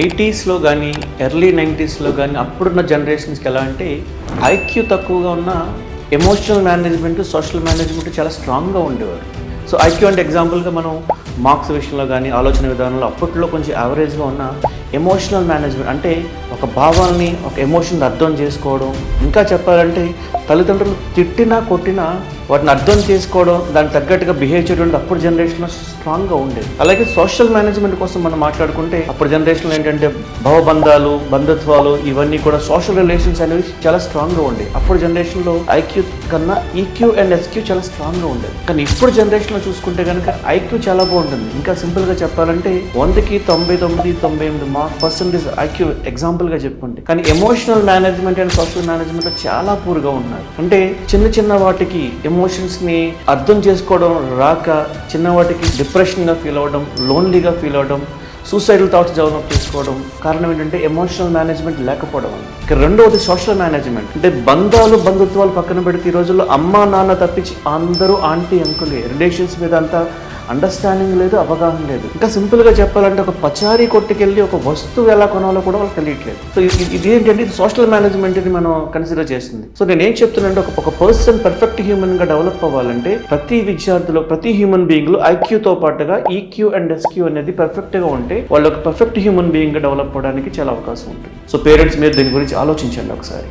80స్లో కానీ ఎర్లీ 90స్లో కానీ అప్పుడున్న జనరేషన్స్కి ఎలా అంటే ఐక్యూ తక్కువగా ఉన్న ఎమోషనల్ మేనేజ్మెంట్, సోషల్ మేనేజ్మెంట్ చాలా స్ట్రాంగ్గా ఉండేవారు. సో ఐక్యూ అంటే ఎగ్జాంపుల్గా మనం మార్క్స్ విషయంలో కానీ ఆలోచన విధానంలో అప్పట్లో కొంచెం యావరేజ్గా ఉన్న ఎమోషనల్ మేనేజ్మెంట్ అంటే ఒక భావాల్ని, ఒక ఎమోషన్ అర్థం చేసుకోవడం, ఇంకా చెప్పాలంటే తల్లిదండ్రులు తిట్టినా కొట్టినా వాటిని అర్థం చేసుకోవడం, దానికి తగ్గట్టుగా బిహేవ్ చేయడం అప్పుడు జనరేషన్లో స్ట్రాంగ్గా ఉండేది. అలాగే సోషల్ మేనేజ్మెంట్ కోసం మనం మాట్లాడుకుంటే అప్పుడు జనరేషన్లో ఏంటంటే భావబంధాలు, బంధుత్వాలు ఇవన్నీ కూడా సోషల్ రిలేషన్స్ అనేవి చాలా స్ట్రాంగ్గా ఉండేవి. అప్పుడు జనరేషన్లో ఐక్యూ కన్నా ఈక్యూ అండ్ ఎస్క్యూ చాలా స్ట్రాంగ్గా ఉండేది. కానీ ఇప్పుడు జనరేషన్లో చూసుకుంటే కనుక ఐక్యూ చాలా బాగుంటుంది. ఇంకా సింపుల్గా చెప్పాలంటే 100కి 99, 98% ఐక్యూ ఎగ్జాంపుల్గా చెప్పుకుంటే, కానీ emotional management and social management చాలా పూర్గా ఉన్నారు. అంటే చిన్న చిన్న వాటికి ఎమోషన్స్ని అర్థం చేసుకోవడం రాక, చిన్న వాటికి డిప్రెషన్గా ఫీల్ అవ్వడం, లోన్లీగా ఫీల్ అవ్వడం, సూసైడల్ థాట్స్ డెవలప్ చేసుకోవడం కారణం ఏంటంటే ఎమోషనల్ మేనేజ్మెంట్ లేకపోవడం. ఇక రెండవది సోషల్ మేనేజ్మెంట్. అంటే బంధుత్వాలు పక్కన పెడితే ఈ రోజుల్లో అమ్మ నాన్న తప్పించి అందరూ ఆంటీ అంకులే. రిలేషన్స్ మీద అంతా అండర్స్టాండింగ్ లేదు, అవగాహన లేదు. ఇంకా సింపుల్గా చెప్పాలంటే ఒక పచారీ కొట్టుకెళ్ళి ఒక వస్తువు ఎలా కొనాలో కూడా వాళ్ళకి తెలియట్లేదు. సో ఇది ఏంటంటే ఇది సోషల్ మేనేజ్మెంట్ని మనం కన్సిడర్ చేస్తుంది. సో నేను ఏం చెప్తున్నానంటే ఒక పర్సన్ పర్ఫెక్ట్ హ్యూమన్గా డెవలప్ అవ్వాలంటే ప్రతి విద్యార్థిలో, ప్రతి హ్యూమన్ బీయింగ్లో ఐక్యూతో పాటుగా ఈక్యూ అండ్ ఎస్క్యూ అనేది పర్ఫెక్ట్గా ఉంటే వాళ్ళు ఒక పర్ఫెక్ట్ హ్యూమన్ బీయింగ్గా డెవలప్ అవ్వడానికి చాలా అవకాశం ఉంటుంది. సో పేరెంట్స్ మీరు దీని గురించి ఆలోచించండి ఒకసారి.